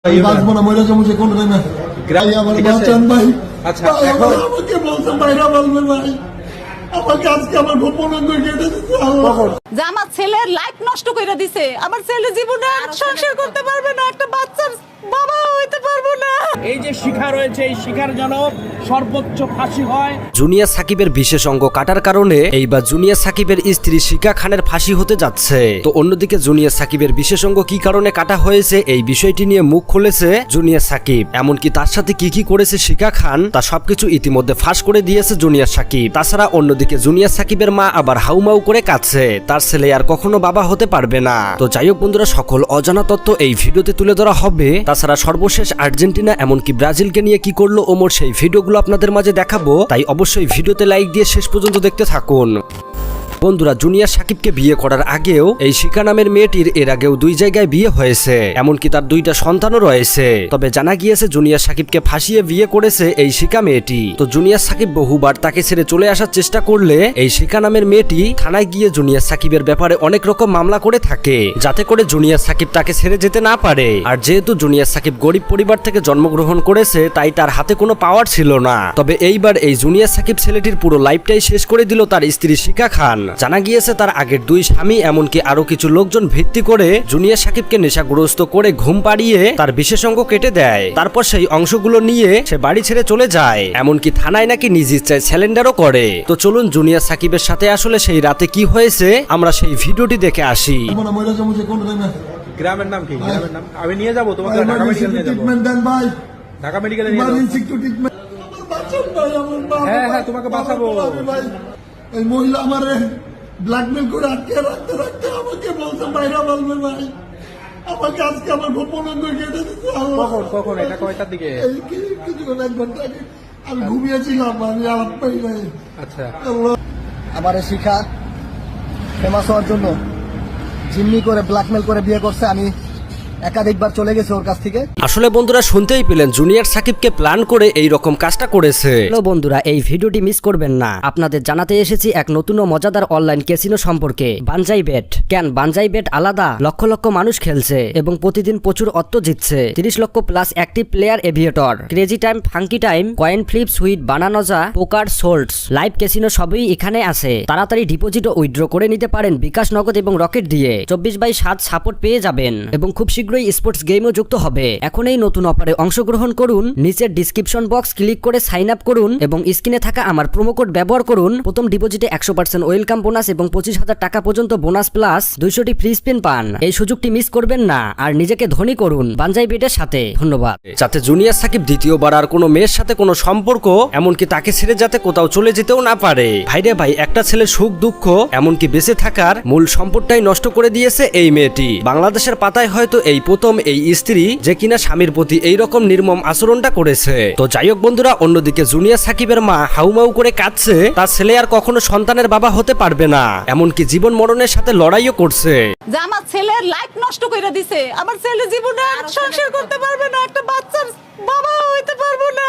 বাঁচবো না, মরে যাবো যে কোনো না। ভাই আমার বাঁচান ভাই। আচ্ছা, ভাই, এখন আমাকে বলছেন ভাইরা বলবেন ভাই, আমাকে আজকে আমার গোপন অঙ্গ কেটে দিচ্ছে আল্লাহ। যে আমার ছেলের লাইফ নষ্ট করে দিছে, আমার ছেলে জীবনে আর সংসার করতে পারবে না, একটা বাচ্চার বাবা হইতে পারবো না। এই যে শিখা রয়েছে, এই শিখার যেন সর্বোচ্চ ফাঁসি হয়। জুনিয়র সাকিবের বিশেষ অঙ্গ কাটার কারণে এইবার জুনিয়র সাকিবের স্ত্রী শিখা খানের ফাঁসি হতে যাচ্ছে। তো অন্যদিকে জুনিয়র সাকিবের বিশেষ অঙ্গ কি কারণে কাটা হয়েছে এই বিষয়টি নিয়ে মুখ খুলেছে জুনিয়র সাকিব। এমনকি তার সাথে কি কি করেছে শিখা খান তা সবকিছু ইতিমধ্যে ফাঁস করে দিয়েছে জুনিয়র সাকিব। তাছাড়া অন্যদিকে জুনিয়র সাকিবের মা আবার হাউমাউ করে কাঁদছে, তার ছেলে আর কখনো বাবা হতে পারবে না। তো যাই হোক বন্ধুরা, সকল অজানা তথ্য এই ভিডিওতে তুলে ধরা হবে। তাছাড়া সর্বশেষ আর্জেন্টিনা এমনকি ব্রাজিলকে নিয়ে কি করলো ওমর সেই ভিডিওগুলো আপনাদের মাঝে দেখাবো, তাই অবশ্যই ভিডিওতে লাইক দিয়ে শেষ পর্যন্ত দেখতে থাকুন। বন্ধুরা, জুনিয়র সাকিবকে বিয়ে করার আগেও এই শিখা নামের মেয়েটির এর আগেও 2 জায়গায় বিয়ে হয়েছে, এমনকি তার 2টা সন্তানও রয়েছে। তবে জানা গিয়েছে জুনিয়র সাকিবকে ফাঁসিয়ে বিয়ে করেছে এই শিখা মেয়েটি। তো জুনিয়র সাকিব বহুবার তাকে ছেড়ে চলে আসার চেষ্টা করলে এই শিখা নামের মেয়েটি থানায় গিয়ে জুনিয়র সাকিবের ব্যাপারে অনেক রকম মামলা করে থাকে, যাতে করে জুনিয়র সাকিব তাকে ছেড়ে যেতে না পারে। আর যেহেতু জুনিয়র সাকিব গরিব পরিবার থেকে জন্মগ্রহণ করেছে, তাই তার হাতে কোনো পাওয়ার ছিল না। তবে এইবার এই জুনিয়র সাকিব ছেলেটির পুরো লাইফটাই শেষ করে দিল তার স্ত্রী শিখা খান। জানা গিয়েছে তার আগের 2 স্বামী এমনকি আরো কিছু লোকজন ভিত্তি করে জুনিয়র সাকিবকে নেশাগ্রস্ত করে ঘুম পাড়িয়ে তার বিশেষ অঙ্গ কেটে দেয়। তারপর সেই অংশগুলো নিয়ে সে বাড়ি ছেড়ে চলে যায়, এমনকি থানায় নাকি নিজ ইচ্ছায় স্যালেন্ডারও করে। তো চলুন জুনিয়র সাকিবের সাথে আসলে সেই রাতে কি হয়েছে আমরা সেই ভিডিওটি দেখে আসি। মরে যাবো যে কোনো না। গ্রামের নাম কি? গ্রামের নাম আমি নিয়ে যাবো তোমাকে, ঢাকা মেডিকেল নিয়ে যাবো। ট্রিটমেন্ট দেন ভাই, ঢাকা মেডিকেলে নিয়ে যাবো। ইমার্জেন্সি একটু ট্রিটমেন্ট। বাঁচান ভাই, আমার বাবা। হ্যাঁ, হ্যাঁ, তোমাকে বাঁচাবো। ভাই, এই মহিলা আমারে ব্ল্যাকমেল করে আটকে রাখতে রাখতে আমাকে বলছে বাইরা বলবে ভাই, আমাকে আজকে আমার গোপন অঙ্গ কেটে দিচ্ছে আল্লাহ। কখন এটা কয়টার দিকে? এই কিছুক্ষণ 1 ঘন্টা আগে আমি ঘুমিয়েছিলাম, আমি আলাপ পাই নাই। আচ্ছা, আমার শিখা ফেমাস হওয়ার জন্য জিম্মি করে ব্ল্যাকমেল করে বিয়ে করছে। আমি একাধিকবার চলে গেছি ওর কাছ থেকে। আসলে বন্ধুরা শুনতেই পেলেন জুনিয়র সাকিবকে প্ল্যান করে এই রকম কাজটা করেছে। হ্যালো বন্ধুরা, এই ভিডিওটি মিস করবেন না। আপনাদের জানাতে এসেছি এক নতুন ও মজাদার অনলাইন ক্যাসিনো সম্পর্কে, বানজাই বেট। কেন বানজাই বেট আলাদা? লক্ষ লক্ষ মানুষ খেলছে এবং প্রতিদিন প্রচুর অর্থ জিতছে। 30 lakh plus active player Aviator, crazy time, funky time, coin flip, sweet, bonanza, poker, slots, live casino সবই এখানে আছে। তাড়াতাড়ি ডিপোজিট ও উইথড্র করে নিতে পারেন বিকাশ নগদ এবং রকেট দিয়ে। 24/7 সাপোর্ট পেয়ে যাবেন এবং খুব শীঘ্রই স্পোর্টস গেমও যুক্ত হবে। এখন এই নতুন অফারে অংশগ্রহণ করুন। নিচের ডিসক্রিপশন বক্স ক্লিক করে সাইন আপ করুন এবং স্ক্রিনে থাকা আমার প্রোমো কোড ব্যবহার করুন। প্রথম ডিপোজিটে 100% ওয়েলকাম বোনাস এবং 25,000 টাকা পর্যন্ত বোনাস প্লাস 200টি ফ্রি স্পিন পান। এই সুযোগটি মিস করবেন না আর নিজেকে ধনী করুন বানজাই বেটের সাথে। ধন্যবাদ। যাতে জুনিয়র সাকিব দ্বিতীয়বার আর কোনো মেয়ের সাথে কোনো সম্পর্ক এমনকি তাকে ছেড়ে যাতে কোথাও চলে যেতেও না পারে। ভাইরে ভাই, একটা ছেলে সুখ দুঃখ এমনকি বেঁচে থাকার মূল সম্পদটাই নষ্ট করে দিয়েছে এই মেয়েটি। বাংলাদেশের পাতায় হয়তো এই প্রথম এই স্ত্রী যে কিনা স্বামীর প্রতি এইরকম নির্মম আচরণটা করেছে। তো যাই হোক বন্ধুরা, অন্যদিকে জুনিয়র সাকিবের মা হাউমাউ করে কাঁদছে, তার ছেলে আর কখনো সন্তানের বাবা হতে পারবে না, এমনকি জীবন মরণের সাথে লড়াইও করছে। যে আমার ছেলের লাইফ নষ্ট করে দিছে, আমার ছেলে জীবনে আর সংসার করতে পারবে না, একটা বাচ্চার বাবা হইতে পারবো না।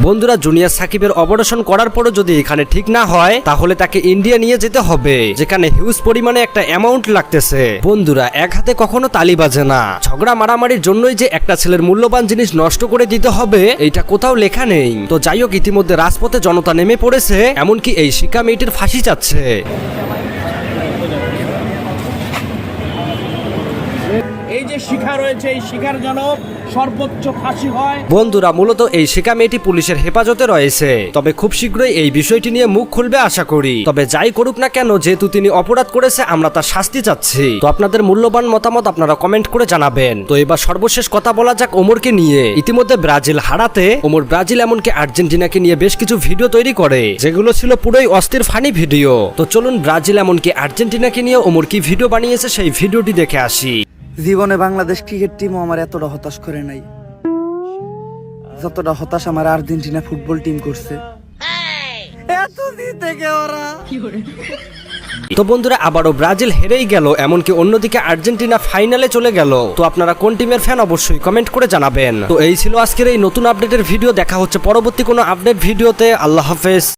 বন্ধুরা, জুনিয়র সাকিবের অপারেশন করার পরও যদি এখানে ঠিক না হয় তাহলে তাকে ইন্ডিয়া নিয়ে যেতে হবে, যেখানে হিউজ পরিমাণে একটা অ্যামাউন্ট লাগতেছে। বন্ধুরা, এক হাতে কখনো তালি বাজে না। ঝগড়া মারামারির জন্যই যে একটা ছেলের মূল্যবান জিনিস নষ্ট করে দিতে হবে এইটা কোথাও লেখা নেই। তো যাই হোক, ইতিমধ্যে রাজপথে জনতা নেমে পড়েছে, এমনকি এই শিখা মেয়েটির ফাঁসি চাচ্ছে। এই যে শিখা রয়েছে, এই শিখার যেন সর্বোচ্চ ফাঁসি হয়। বন্ধুরা, মূলত এই শিখা মেয়েটি পুলিশের হেফাজতে রয়েছে, তবে খুব শীঘ্রই এই বিষয়টি নিয়ে মুখ খুলবে আশা করি। তবে যাই করুক না কেন, যেহেতু তিনি অপরাধ করেছে আমরা তার শাস্তি চাচ্ছি। তো আপনাদের মূল্যবান মতামত আপনারা কমেন্ট করে জানাবেন। তো এবার সর্বশেষ কথা বলা যাক ওমরকে নিয়ে। ইতিমধ্যে ব্রাজিল হারাতে ওমর ব্রাজিল এমনকি আর্জেন্টিনাকে নিয়ে বেশ কিছু ভিডিও তৈরি করে, যেগুলো ছিল পুরোই অস্থির ফানি ভিডিও। তো চলুন ব্রাজিল এমনকি আর্জেন্টিনাকে নিয়ে ওমর কি ভিডিও বানিয়েছে সেই ভিডিওটি দেখে আসি। জীবনে বাংলাদেশ ক্রিকেট টিমও আমার এতটা হতাশ করে নাই যতটা হতাশ আমার আর্জেন্টিনা ফুটবল টিম করছে। এতদিন থেকে ওরা তো বন্ধুরা, আবারও ব্রাজিল হেরেই গেল, এমনকি অন্যদিকে আর্জেন্টিনা ফাইনালে চলে গেল। তো আপনারা কোন টিমের ফ্যান অবশ্যই কমেন্ট করে জানাবেন। তো এই ছিল আজকের এই নতুন আপডেটের ভিডিও। দেখা হচ্ছে পরবর্তী কোনো আপডেট ভিডিওতে। আল্লাহ হাফেজ।